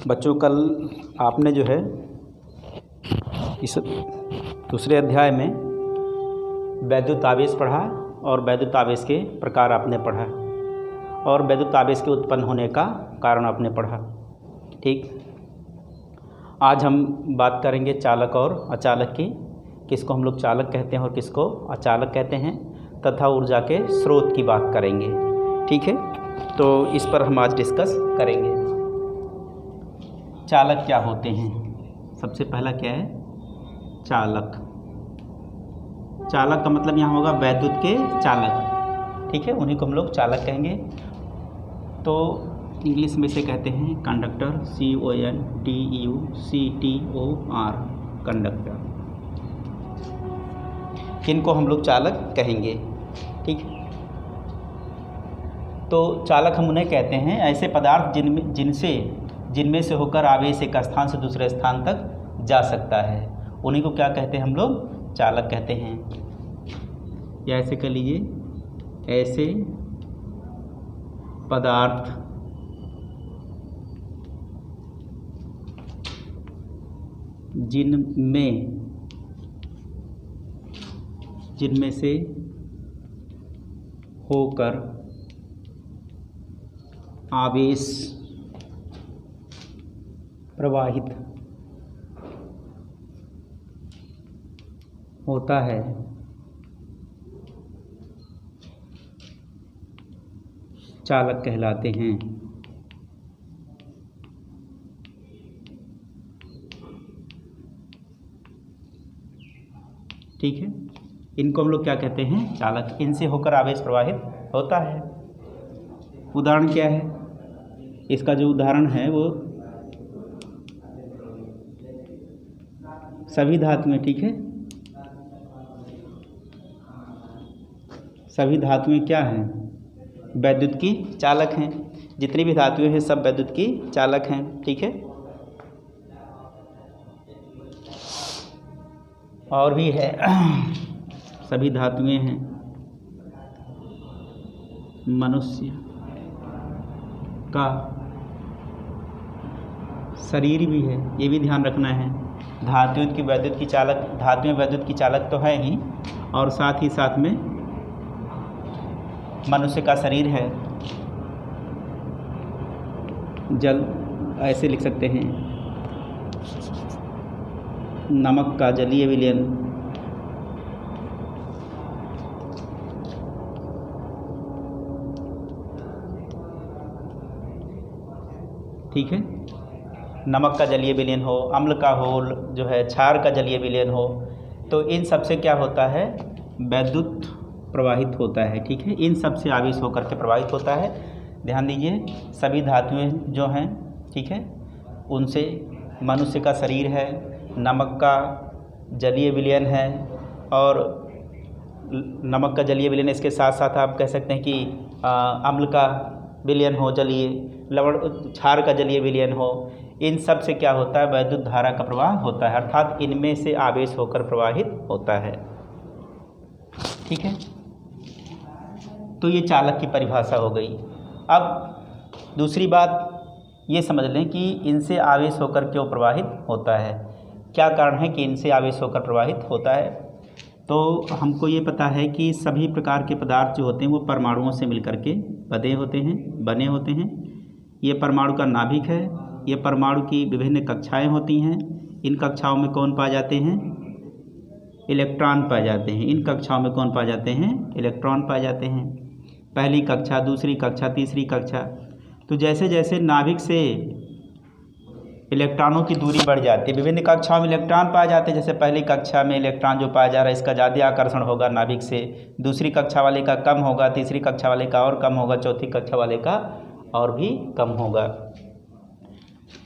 बच्चों, कल आपने जो है इस दूसरे अध्याय में वैद्युत आवेश पढ़ा और वैद्युत आवेश के प्रकार आपने पढ़ा और वैद्युत आवेश के उत्पन्न होने का कारण आपने पढ़ा। ठीक, आज हम बात करेंगे चालक और अचालक की, किसको हम लोग चालक कहते हैं और किसको अचालक कहते हैं, तथा ऊर्जा के स्रोत की बात करेंगे। ठीक है, तो इस पर हम आज डिस्कस करेंगे। चालक क्या होते हैं? सबसे पहला क्या है? चालक। चालक का मतलब यहाँ होगा वैद्युत के चालक। ठीक है, उन्हीं को हम लोग चालक कहेंगे। तो इंग्लिश में से कहते हैं कंडक्टर, CONDUCTOR, कंडक्टर। इनको हम लोग चालक कहेंगे। ठीक है, तो चालक हम उन्हें कहते हैं ऐसे पदार्थ जिनमें से होकर आवेश एक स्थान से दूसरे स्थान तक जा सकता है, उन्हीं को क्या कहते हैं? हम लोग चालक कहते हैं। या ऐसे कह लीजिए, ऐसे पदार्थ जिनमें से होकर आवेश प्रवाहित होता है, चालक कहलाते हैं। ठीक है, इनको हम लोग क्या कहते हैं? चालक। इनसे होकर आवेश प्रवाहित होता है। उदाहरण क्या है? इसका जो उदाहरण है वो सभी धातुएं। ठीक है, सभी धातुएं क्या हैं? वैद्युत की चालक हैं। जितनी भी धातुएं हैं सब वैद्युत की चालक हैं। ठीक है, और भी है, सभी धातुएं हैं। मनुष्य का शरीर भी है, ये भी ध्यान रखना है। धातुएं वैद्युत की चालक तो है ही, और साथ ही साथ में मनुष्य का शरीर है। जल ऐसे लिख सकते हैं, नमक का जलीय विलयन, ठीक है, नमक का जलीय विलयन हो, अम्ल का हो, जो है क्षार का जलीय विलयन हो, तो इन सब से क्या होता है? वैद्युत प्रवाहित होता है। ठीक है, इन सब से आवेश होकर के प्रवाहित होता है। ध्यान दीजिए, सभी धातुएं जो हैं, ठीक है, उनसे मनुष्य का शरीर है, नमक का जलीय विलयन है, और नमक का जलीय विलयन, इसके साथ साथ आप कह सकते हैं कि अम्ल का विलयन हो, जलीय लवण, क्षार का जलीय विलयन हो, इन सब से क्या होता है? वैद्युत धारा का प्रवाह होता है, अर्थात इनमें से आवेश होकर प्रवाहित होता है। ठीक है, तो ये चालक की परिभाषा हो गई। अब दूसरी बात ये समझ लें कि इनसे आवेश होकर क्यों प्रवाहित होता है, क्या कारण है कि इनसे आवेश होकर प्रवाहित होता है। तो हमको ये पता है कि सभी प्रकार के पदार्थ जो होते हैं वो परमाणुओं से मिलकर के बने होते हैं। ये परमाणु का नाभिक है। ये परमाणु की विभिन्न कक्षाएं होती हैं। इन कक्षाओं में कौन पाए जाते हैं? इलेक्ट्रॉन पाए जाते हैं। इन कक्षाओं में कौन पाए जाते हैं? इलेक्ट्रॉन पाए जाते हैं। पहली कक्षा, दूसरी कक्षा, तीसरी कक्षा। तो जैसे जैसे नाभिक से इलेक्ट्रॉनों की दूरी बढ़ जाती है, विभिन्न कक्षाओं में इलेक्ट्रॉन पाए जाते हैं। जैसे पहली कक्षा में इलेक्ट्रॉन जो पाया जा रहा है, इसका ज़्यादा आकर्षण होगा नाभिक से, दूसरी कक्षा वाले का कम होगा, तीसरी कक्षा वाले का और कम होगा, चौथी कक्षा वाले का और भी कम होगा।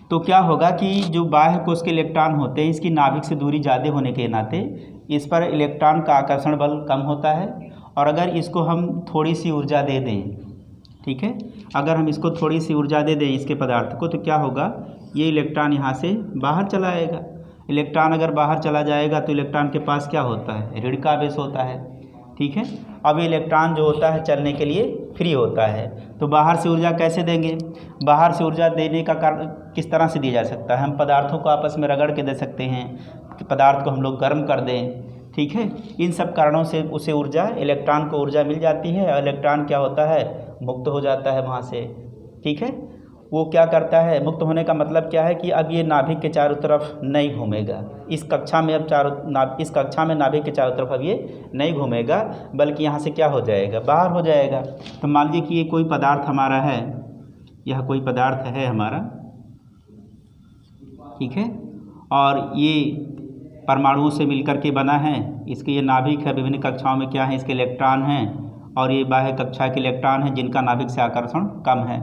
तो क्या होगा कि जो बाह्य कोश के इलेक्ट्रॉन होते हैं, इसकी नाभिक से दूरी ज़्यादा होने के नाते इस पर इलेक्ट्रॉन का आकर्षण बल कम होता है। और अगर इसको हम थोड़ी सी ऊर्जा दे दें, ठीक है, अगर हम इसको थोड़ी सी ऊर्जा दे दें इसके पदार्थ को, तो क्या होगा? ये इलेक्ट्रॉन यहाँ से बाहर चला आएगा। इलेक्ट्रॉन अगर बाहर चला जाएगा तो इलेक्ट्रॉन के पास क्या होता है? ऋण का आवेश होता है। ठीक है। अब ये इलेक्ट्रॉन जो होता है चलने के लिए फ्री होता है। तो बाहर से ऊर्जा कैसे देंगे? बाहर से ऊर्जा देने का कारण किस तरह से दिया जा सकता है? हम पदार्थों को आपस में रगड़ के दे सकते हैं कि पदार्थ को हम लोग गर्म कर दें, ठीक है। इन सब कारणों से उसे ऊर्जा, इलेक्ट्रॉन को ऊर्जा मिल जाती है और इलेक्ट्रॉन क्या होता है, मुक्त हो जाता है वहाँ से, ठीक है। वो क्या करता है, मुक्त होने का मतलब क्या है कि अब ये नाभिक के चारों तरफ नहीं घूमेगा। इस कक्षा में अब इस कक्षा में नाभिक के चारों तरफ अब ये नहीं घूमेगा, बल्कि यहाँ से क्या हो जाएगा, बाहर हो जाएगा। तो मान लीजिए कि ये कोई पदार्थ हमारा है, यह कोई पदार्थ है हमारा, ठीक है, और ये परमाणुओं से मिलकर के बना है। इसके ये नाभिक है, विभिन्न कक्षाओं में क्या है, इसके इलेक्ट्रॉन हैं, और ये बाह्य कक्षा के इलेक्ट्रॉन हैं जिनका नाभिक से आकर्षण कम है।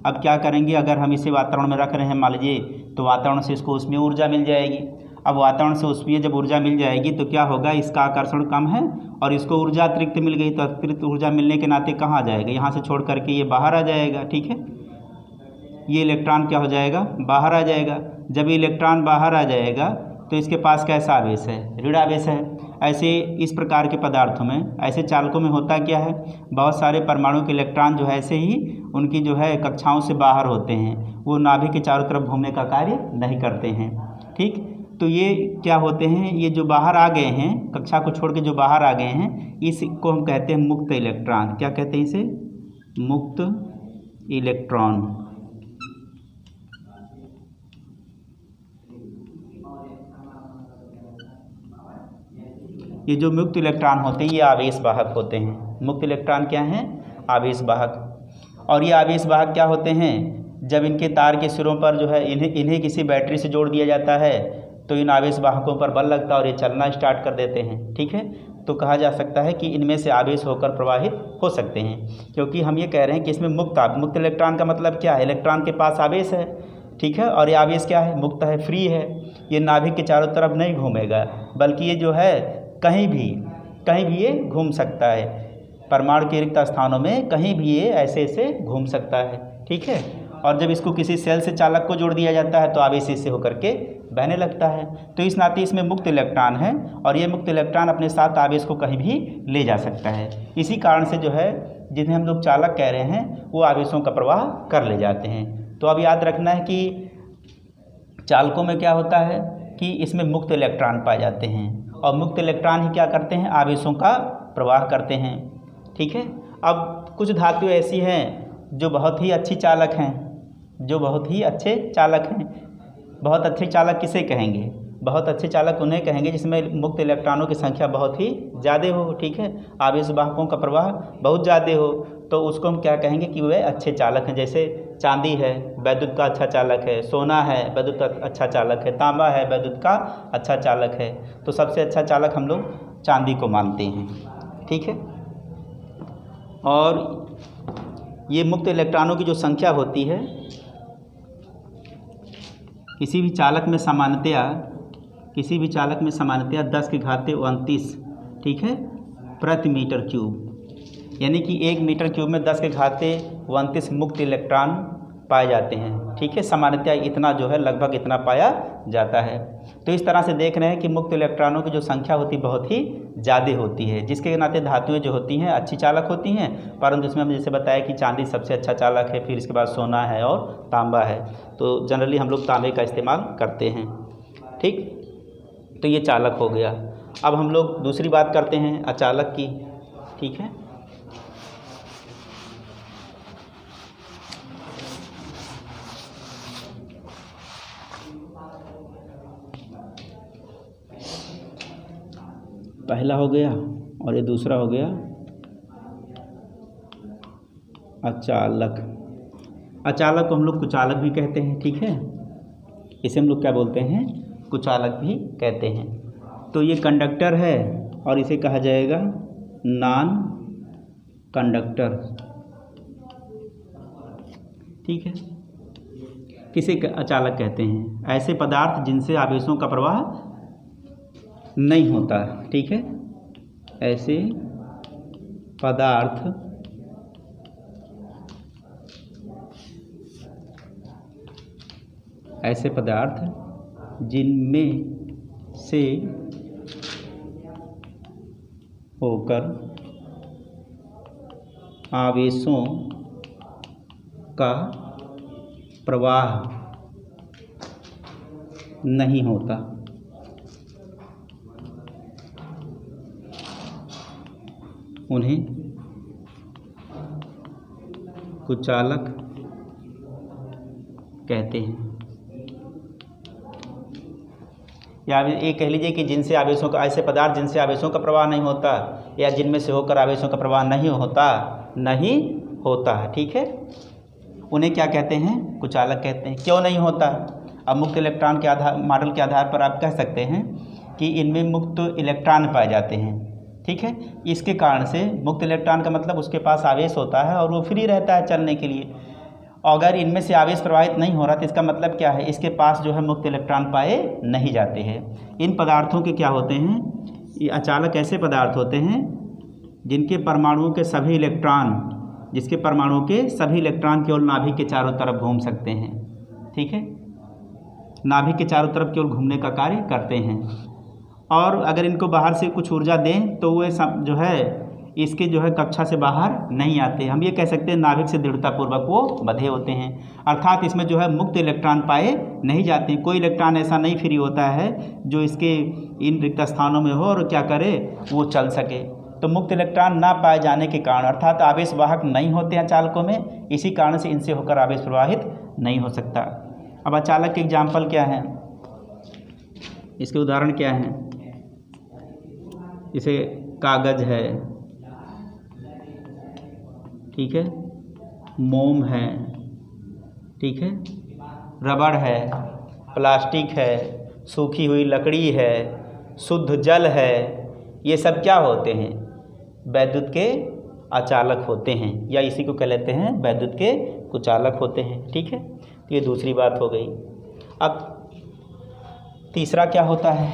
अब क्या करेंगे, अगर हम इसे वातावरण में रख रहे हैं मान लीजिए, तो वातावरण से इसको उसमें ऊर्जा मिल जाएगी। अब वातावरण से उसमें जब ऊर्जा मिल जाएगी तो क्या होगा, इसका आकर्षण कम है और इसको ऊर्जा अतिरिक्त मिल गई, तो अतिरिक्त ऊर्जा मिलने के नाते कहाँ जाएगा, यहाँ से छोड़ करके ये बाहर आ जाएगा, ठीक है। ये इलेक्ट्रॉन क्या हो जाएगा, बाहर आ जाएगा। जब ये इलेक्ट्रॉन बाहर आ जाएगा तो इसके पास कैसा आवेश है, ऋण आवेश है। ऐसे इस प्रकार के पदार्थों में, ऐसे चालकों में होता क्या है, बहुत सारे परमाणु के इलेक्ट्रॉन जो है ऐसे ही उनकी जो है कक्षाओं से बाहर होते हैं, वो नाभिक के चारों तरफ घूमने का कार्य नहीं करते हैं, ठीक। तो ये क्या होते हैं, ये जो बाहर आ गए हैं, कक्षा को छोड़ के जो बाहर आ गए हैं, इसको हम कहते हैं मुक्त इलेक्ट्रॉन। क्या कहते हैं इसे, मुक्त इलेक्ट्रॉन। ये जो मुक्त इलेक्ट्रॉन होते हैं ये आवेश वाहक होते हैं। मुक्त इलेक्ट्रॉन क्या हैं, आवेश वाहक। और ये आवेश वाहक क्या होते हैं, जब इनके तार के सिरों पर जो है इन्हें किसी बैटरी से जोड़ दिया जाता है तो इन आवेश वाहकों पर बल लगता है और ये चलना स्टार्ट कर देते हैं, ठीक है। तो कहा जा सकता है कि इनमें से आवेश होकर प्रवाहित हो सकते हैं, क्योंकि हम ये कह रहे हैं कि इसमें मुक्त इलेक्ट्रॉन का मतलब क्या है, इलेक्ट्रॉन के पास आवेश है, ठीक है, और ये आवेश क्या है, मुक्त है, फ्री है। ये नाभिक के चारों तरफ नहीं घूमेगा, बल्कि ये जो है कहीं भी ये घूम सकता है। परमाणु के रिक्त स्थानों में कहीं भी ये ऐसे घूम सकता है, ठीक है। और जब इसको किसी सेल से चालक को जोड़ दिया जाता है तो आवेश इससे होकर के बहने लगता है। तो इस नाते इसमें मुक्त इलेक्ट्रॉन है और ये मुक्त इलेक्ट्रॉन अपने साथ आवेश को कहीं भी ले जा सकता है। इसी कारण से जो है जिन्हें हम लोग चालक कह रहे हैं वो आवेशों का प्रवाह कर ले जाते हैं। तो अब याद रखना है कि चालकों में क्या होता है कि इसमें मुक्त इलेक्ट्रॉन पाए जाते हैं और मुक्त इलेक्ट्रॉन ही क्या करते हैं, आवेशों का प्रवाह करते हैं, ठीक है। अब कुछ धातुएं ऐसी हैं जो बहुत ही अच्छी चालक हैं, जो बहुत ही अच्छे चालक हैं। बहुत अच्छे चालक किसे कहेंगे, बहुत अच्छे चालक उन्हें कहेंगे जिसमें मुक्त इलेक्ट्रॉनों की संख्या बहुत ही ज़्यादा हो, ठीक है, आवेश वाहकों का प्रवाह बहुत ज़्यादा हो, तो उसको हम क्या कहेंगे कि वे अच्छे चालक हैं। जैसे चांदी है, वैद्युत का अच्छा चालक है, सोना है, वैद्युत का अच्छा चालक है, तांबा है, वैद्युत का अच्छा चालक है। तो सबसे अच्छा चालक हम लोग चांदी को मानते हैं, ठीक है। और ये मुक्त इलेक्ट्रॉनों की जो संख्या होती है किसी भी चालक में सामान्यतया 10 की घात 29, ठीक है, प्रति मीटर क्यूब, यानी कि 1 मीटर क्यूब में 10 के घात 29 मुक्त इलेक्ट्रॉन पाए जाते हैं, ठीक है। सामान्यतया इतना जो है लगभग इतना पाया जाता है। तो इस तरह से देख रहे हैं कि मुक्त इलेक्ट्रॉनों की जो संख्या होती है बहुत ही ज़्यादा होती है, जिसके नाते धातुएं जो होती हैं अच्छी चालक होती हैं, परंतु इसमें हमने जैसे बताया कि चांदी सबसे अच्छा चालक है, फिर इसके बाद सोना है और तांबा है। तो जनरली हम लोग तांबे का इस्तेमाल करते हैं, ठीक। तो ये चालक हो गया। अब हम लोग दूसरी बात करते हैं अचालक की, ठीक है। पहला हो गया और ये दूसरा हो गया अचालक। अचालक को हम लोग कुचालक भी कहते हैं, ठीक है, इसे हम लोग क्या बोलते हैं, कुचालक भी कहते हैं। तो ये कंडक्टर है और इसे कहा जाएगा नॉन कंडक्टर, ठीक है। किसे अचालक कहते हैं, ऐसे पदार्थ जिनसे आवेशों का प्रवाह नहीं होता, ठीक है, ऐसे पदार्थ जिनमें से होकर आवेशों का प्रवाह नहीं होता। उन्हें कुचालक कहते हैं। या ये कह लीजिए कि जिनसे आवेशों का, ऐसे पदार्थ जिनसे आवेशों का प्रवाह नहीं होता, या जिनमें से होकर आवेशों का प्रवाह नहीं होता है, ठीक है, उन्हें क्या कहते हैं? कुचालक कहते हैं। क्यों नहीं होता? अब मुक्त इलेक्ट्रॉन के मॉडल के आधार पर आप कह सकते हैं कि इनमें मुक्त इलेक्ट्रॉन पाए जाते हैं, ठीक है। इसके कारण से मुक्त इलेक्ट्रॉन का मतलब उसके पास आवेश होता है और वो फ्री रहता है चलने के लिए। अगर इनमें से आवेश प्रवाहित नहीं हो रहा तो इसका मतलब क्या है? इसके पास जो है मुक्त इलेक्ट्रॉन पाए नहीं जाते हैं। इन पदार्थों के क्या होते हैं? ये अचालक ऐसे पदार्थ होते हैं जिनके परमाणुओं के सभी इलेक्ट्रॉन केवल नाभिक के चारों तरफ घूम सकते हैं, ठीक है, नाभिक के चारों तरफ केवल घूमने का कार्य करते हैं। और अगर इनको बाहर से कुछ ऊर्जा दें तो वे जो है इसके जो है कक्षा से बाहर नहीं आते। हम ये कह सकते हैं नाभिक से दृढ़तापूर्वक वो बंधे होते हैं, अर्थात इसमें जो है मुक्त इलेक्ट्रॉन पाए नहीं जाते हैं। कोई इलेक्ट्रॉन ऐसा नहीं फ्री होता है जो इसके इन रिक्त स्थानों में हो और क्या करे, वो चल सके। तो मुक्त इलेक्ट्रॉन ना पाए जाने के कारण, अर्थात आवेश वाहक नहीं होते हैं चालकों में, इसी कारण से इनसे होकर आवेश प्रवाहित नहीं हो सकता। अब अचालक के एग्जाम्पल क्या हैं, इसके उदाहरण क्या हैं? जैसे कागज़ है, ठीक है, मोम है, ठीक है, रबड़ है, प्लास्टिक है, सूखी हुई लकड़ी है, शुद्ध जल है, ये सब क्या होते हैं? वैद्युत के अचालक होते हैं, या इसी को कह लेते हैं वैद्युत के कुचालक होते हैं, ठीक है। तो ये दूसरी बात हो गई। अब तीसरा क्या होता है?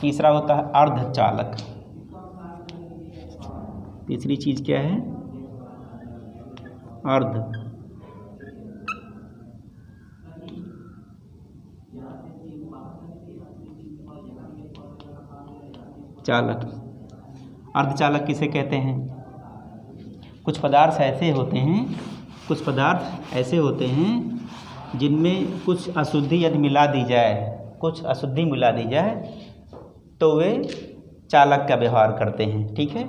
तीसरा होता है अर्धचालक। तीसरी चीज़ क्या है? अर्धचालक। अर्धचालक किसे कहते हैं? कुछ पदार्थ ऐसे होते हैं जिनमें कुछ अशुद्धि यदि मिला दी जाए तो वे चालक का व्यवहार करते हैं, ठीक है,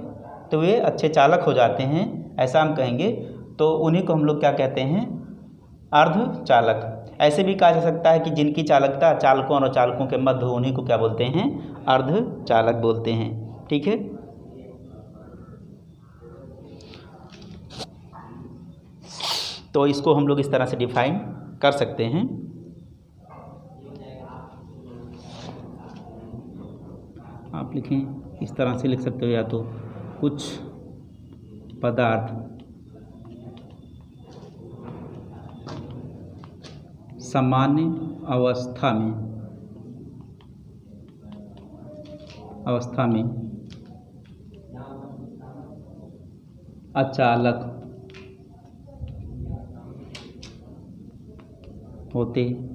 तो वे अच्छे चालक हो जाते हैं, ऐसा हम कहेंगे। तो उन्हीं को हम लोग क्या कहते हैं? अर्धचालक। ऐसे भी कहा जा सकता है कि जिनकी चालकता चालकों और अचालकों के मध्य हो, उन्हीं को क्या बोलते हैं? अर्धचालक बोलते हैं, ठीक है। तो इसको हम लोग इस तरह से डिफाइन कर सकते हैं। आप लिखें, इस तरह से लिख सकते हो, या तो कुछ पदार्थ सामान्य अवस्था में अचालक होते हैं,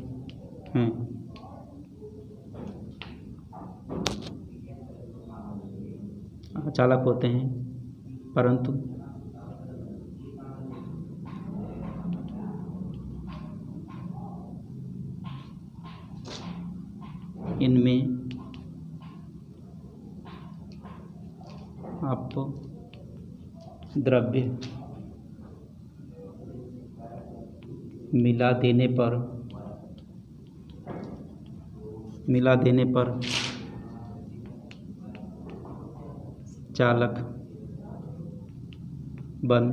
अचालक होते हैं, परंतु इनमें आपको द्रव्य मिला देने पर चालक बन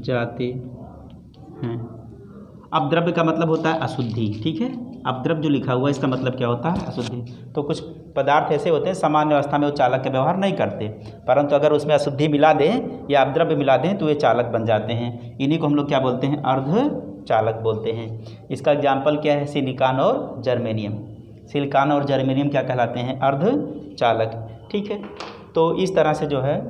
जाते हैं। अब द्रव्य का मतलब होता है अशुद्धि, ठीक है। अब द्रव्य जो लिखा हुआ है इसका मतलब क्या होता है? अशुद्धि। तो कुछ पदार्थ ऐसे होते हैं सामान्य अवस्था में वो चालक का व्यवहार नहीं करते, परंतु अगर उसमें अशुद्धि मिला दें या अपद्रव्य मिला दें तो ये चालक बन जाते हैं। इन्हीं को हम लोग क्या बोलते हैं? अर्धचालक बोलते हैं। इसका एग्जाम्पल क्या है? सिलिकॉन और जर्मेनियम। सिलिकॉन और जर्मेनियम क्या कहलाते हैं? अर्धचालक, ठीक है। तो इस तरह से जो है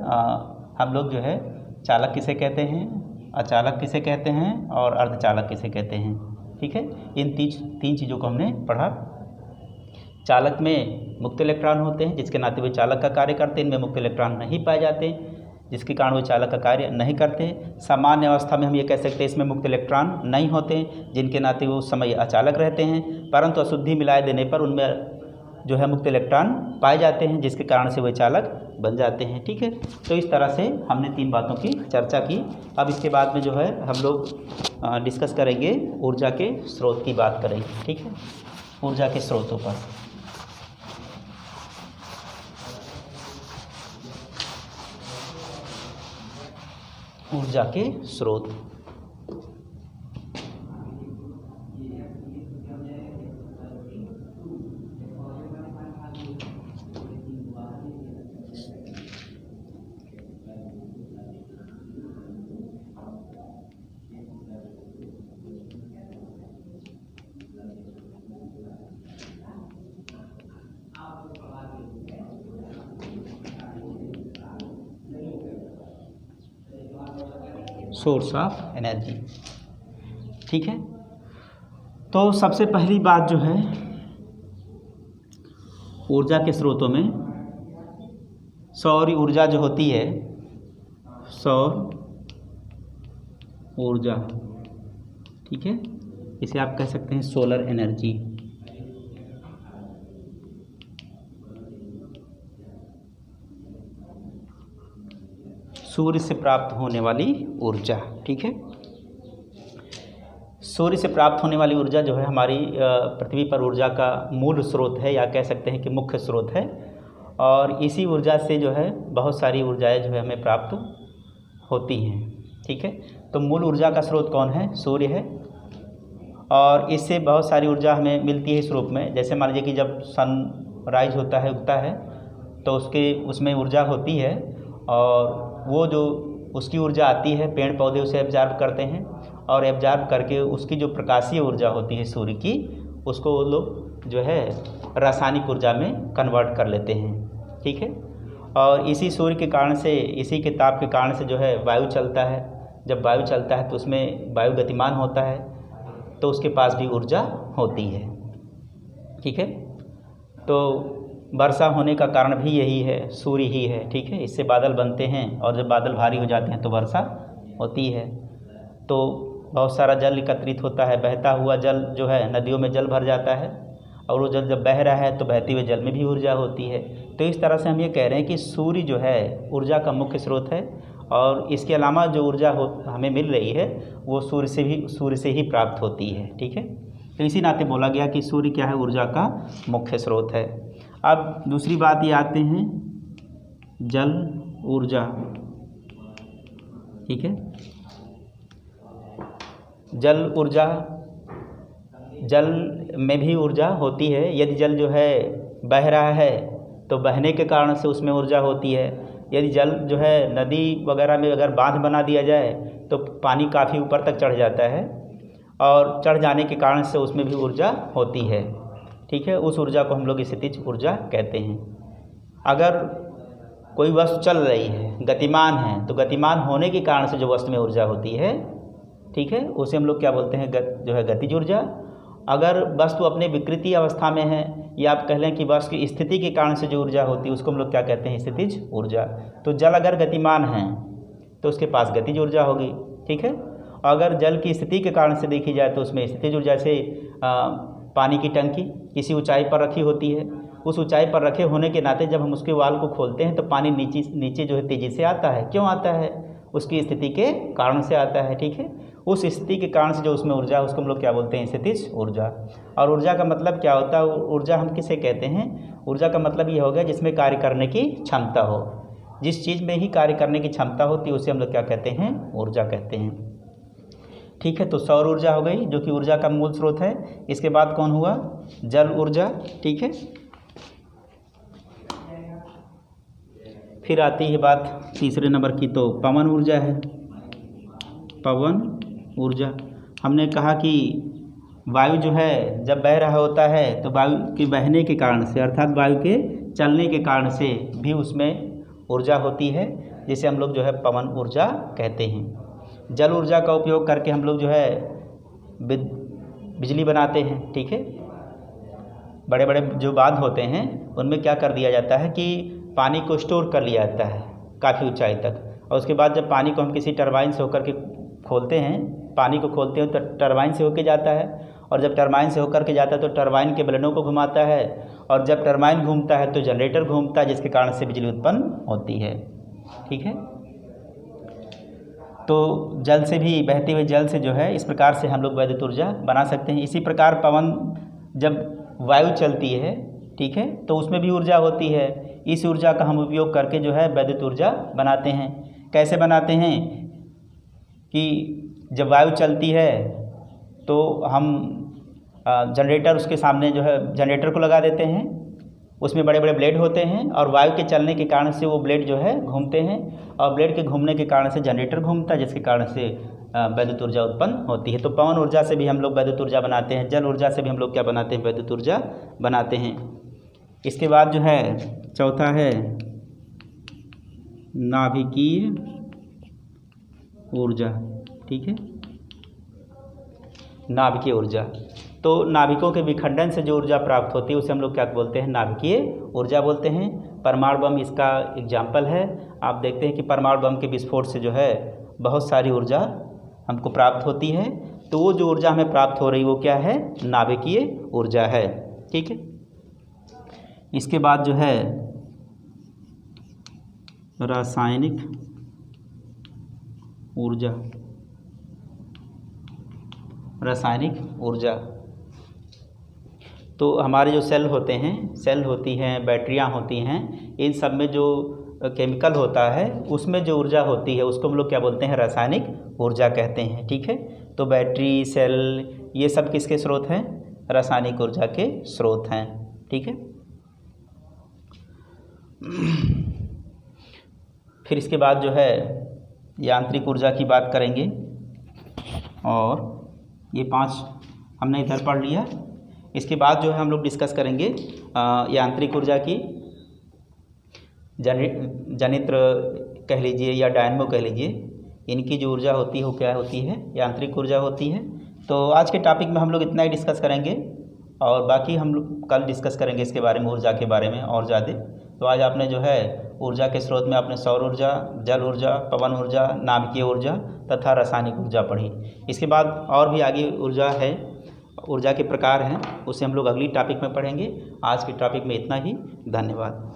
हम लोग जो है चालक किसे कहते हैं, अचालक किसे कहते हैं और अर्धचालक किसे कहते हैं, ठीक है। इन तीन चीज़ों को हमने पढ़ा। चालक में मुक्त इलेक्ट्रॉन होते हैं, जिसके नाते वे चालक का कार्य करते हैं। इनमें मुक्त इलेक्ट्रॉन नहीं पाए जाते, जिसके कारण वे चालक का कार्य नहीं करते। सामान्य अवस्था में हम ये कह सकते हैं इसमें मुक्त इलेक्ट्रॉन नहीं होते, जिनके नाते वो उस समय अचालक रहते हैं, परंतु अशुद्धि मिलाए देने पर उनमें जो है मुक्त इलेक्ट्रॉन पाए जाते हैं, जिसके कारण से वे चालक बन जाते हैं। ठीक है, तो इस तरह से हमने 3 बातों की चर्चा की। अब इसके बाद में जो है हम लोग डिस्कस करेंगे ऊर्जा के स्रोत की बात करेंगे। ठीक है, ऊर्जा के स्रोतों पर। ऊर्जा के स्रोत। Source of energy. ठीक है, तो सबसे पहली बात जो है ऊर्जा के स्रोतों में सौर ऊर्जा जो होती है, सौर ऊर्जा, ठीक है, इसे आप कह सकते हैं सोलर एनर्जी। सूर्य से प्राप्त होने वाली ऊर्जा। ठीक है, सूर्य से प्राप्त होने वाली ऊर्जा जो है हमारी पृथ्वी पर ऊर्जा का मूल स्रोत है, या कह सकते हैं कि मुख्य स्रोत है। और इसी ऊर्जा से जो है बहुत सारी ऊर्जाएं जो है हमें प्राप्त होती हैं। ठीक है, तो मूल ऊर्जा का स्रोत कौन है? सूर्य है। और इससे बहुत सारी ऊर्जा हमें मिलती है इस रूप में, जैसे मान लीजिए कि जब सनराइज होता है, उगता है, तो उसमें ऊर्जा होती है, और वो जो उसकी ऊर्जा आती है पेड़ पौधे उसे एब्जॉर्ब करते हैं, और एब्जॉर्ब करके उसकी जो प्रकाशीय ऊर्जा होती है सूर्य की, उसको वो लोग जो है रासायनिक ऊर्जा में कन्वर्ट कर लेते हैं। ठीक है, और इसी सूर्य के कारण से, इसी के ताप के कारण से जो है वायु चलता है। जब वायु चलता है तो उसमें वायु गतिमान होता है, तो उसके पास भी ऊर्जा होती है। ठीक है, तो वर्षा होने का कारण भी यही है, सूर्य ही है। ठीक है, इससे बादल बनते हैं, और जब बादल भारी हो जाते हैं तो वर्षा होती है। तो बहुत सारा जल एकत्रित होता है, बहता हुआ जल जो है नदियों में जल भर जाता है, और वो जल जब बह रहा है तो बहते हुए जल में भी ऊर्जा होती है। तो इस तरह से हम ये कह रहे हैं कि सूर्य जो है ऊर्जा का मुख्य स्रोत है, और इसके अलावा जो ऊर्जा हमें मिल रही है वो सूर्य से ही प्राप्त होती है। ठीक है, तो इसी नाते बोला गया कि सूर्य क्या है? ऊर्जा का मुख्य स्रोत है। अब दूसरी बात ये आते हैं जल ऊर्जा। ठीक है, जल ऊर्जा, जल में भी ऊर्जा होती है। यदि जल जो है बह रहा है तो बहने के कारण से उसमें ऊर्जा होती है। यदि जल जो है नदी वगैरह में अगर बांध बना दिया जाए तो पानी काफ़ी ऊपर तक चढ़ जाता है, और चढ़ जाने के कारण से उसमें भी ऊर्जा होती है। ठीक है, उस ऊर्जा को हम लोग स्थितिज ऊर्जा कहते हैं। अगर कोई वस्तु चल रही है, गतिमान है, तो गतिमान होने के कारण से जो वस्तु में ऊर्जा होती है, ठीक है, उसे हम लोग क्या बोलते हैं? जो है गतिज ऊर्जा। अगर वस्तु अपने विकृति अवस्था में है, या आप कह लें कि वस्तु की स्थिति के कारण से जो ऊर्जा होती है, उसको हम लोग क्या कहते हैं? स्थितिज ऊर्जा। तो जल अगर गतिमान है तो उसके पास गतिज ऊर्जा होगी। ठीक है, अगर जल की स्थिति के कारण से देखी जाए तो उसमें स्थितिज ऊर्जा, जैसे पानी की टंकी किसी ऊंचाई पर रखी होती है, उस ऊंचाई पर रखे होने के नाते जब हम उसके वाल को खोलते हैं तो पानी नीचे जो है तेज़ी से आता है। क्यों आता है? उसकी स्थिति के कारण से आता है। ठीक है, उस स्थिति के कारण से जो उसमें ऊर्जा है उसको हम लोग क्या बोलते हैं? स्थितिज ऊर्जा। और ऊर्जा का मतलब क्या होता है? ऊर्जा हम किसे कहते हैं? ऊर्जा का मतलब ये हो गया जिसमें कार्य करने की क्षमता हो। जिस चीज़ में ही कार्य करने की क्षमता होती है उसे हम लोग क्या कहते हैं? ऊर्जा कहते हैं। ठीक है, तो सौर ऊर्जा हो गई जो कि ऊर्जा का मूल स्रोत है। इसके बाद कौन हुआ? जल ऊर्जा। ठीक है, फिर आती है बात तीसरे नंबर की, तो पवन ऊर्जा है। पवन ऊर्जा, हमने कहा कि वायु जो है जब बह रहा होता है तो वायु के बहने के कारण से, अर्थात वायु के चलने के कारण से भी उसमें ऊर्जा होती है, जिसे हम लोग जो है पवन ऊर्जा कहते हैं। जल ऊर्जा का उपयोग करके हम लोग जो है बिजली बनाते हैं। ठीक है, बड़े बड़े जो बांध होते हैं उनमें क्या कर दिया जाता है कि पानी को स्टोर कर लिया जाता है काफ़ी ऊंचाई तक, और उसके बाद जब पानी को हम किसी टरबाइन से होकर के खोलते हैं, पानी को खोलते हैं तो टरबाइन से होकर जाता है, और जब टरबाइन से होकर के जाता है तो टरबाइन के बेलनों को घुमाता है, और जब टरबाइन घूमता है तो जनरेटर घूमता है, जिसके कारण से बिजली उत्पन्न होती है। ठीक है, तो जल से भी, बहते हुए जल से जो है इस प्रकार से हम लोग वैद्युत ऊर्जा बना सकते हैं। इसी प्रकार पवन, जब वायु चलती है, ठीक है, तो उसमें भी ऊर्जा होती है। इस ऊर्जा का हम उपयोग करके जो है वैद्युत ऊर्जा बनाते हैं। कैसे बनाते हैं कि जब वायु चलती है तो हम जनरेटर, उसके सामने जो है जनरेटर को लगा देते हैं, उसमें बड़े बड़े ब्लेड होते हैं, और वायु के चलने के कारण से वो ब्लेड जो है घूमते हैं, और ब्लेड के घूमने के कारण से जनरेटर घूमता है, जिसके कारण से वैद्युत ऊर्जा उत्पन्न होती है। तो पवन ऊर्जा से भी हम लोग वैद्युत ऊर्जा बनाते हैं, जल ऊर्जा से भी हम लोग क्या बनाते हैं, वैद्युत ऊर्जा बनाते हैं। इसके बाद जो है चौथा है नाभिकीय ऊर्जा। ठीक है, नाभिकीय ऊर्जा, तो नाभिकों के विखंडन से जो ऊर्जा प्राप्त होती है उसे हम लोग क्या बोलते हैं, नाभिकीय ऊर्जा बोलते हैं। परमाणु बम इसका एग्जाम्पल है। आप देखते हैं कि परमाणु बम के विस्फोट से जो है बहुत सारी ऊर्जा हमको प्राप्त होती है, तो वो जो ऊर्जा हमें प्राप्त हो रही वो क्या है, नाभिकीय ऊर्जा है। ठीक है, इसके बाद जो है रासायनिक ऊर्जा। रासायनिक ऊर्जा, तो हमारे जो सेल होते हैं, सेल होती हैं, बैटरियां होती हैं, इन सब में जो केमिकल होता है उसमें जो ऊर्जा होती है उसको हम लोग क्या बोलते हैं, रासायनिक ऊर्जा कहते हैं। ठीक है, तो बैटरी, सेल, ये सब किसके स्रोत हैं, रासायनिक ऊर्जा के स्रोत हैं। ठीक है, फिर इसके बाद जो है यांत्रिक ऊर्जा की बात करेंगे, और ये 5 हमने इधर पढ़ लिया। इसके बाद जो है हम लोग डिस्कस करेंगे यांत्रिक ऊर्जा की, जनित्र कह लीजिए या डायनमो कह लीजिए, इनकी जो ऊर्जा होती है वो क्या होती है, यांत्रिक ऊर्जा होती है। तो आज के टॉपिक में हम लोग इतना ही डिस्कस करेंगे, और बाकी हम लोग कल डिस्कस करेंगे इसके बारे में, ऊर्जा के बारे में और ज़्यादा। तो आज आपने जो है ऊर्जा के स्रोत में आपने सौर ऊर्जा, जल ऊर्जा, पवन ऊर्जा, नाभिकीय ऊर्जा तथा रासायनिक ऊर्जा पढ़ी। इसके बाद और भी आगे ऊर्जा है, ऊर्जा के प्रकार हैं, उसे हम लोग अगली टॉपिक में पढ़ेंगे। आज के टॉपिक में इतना ही, धन्यवाद।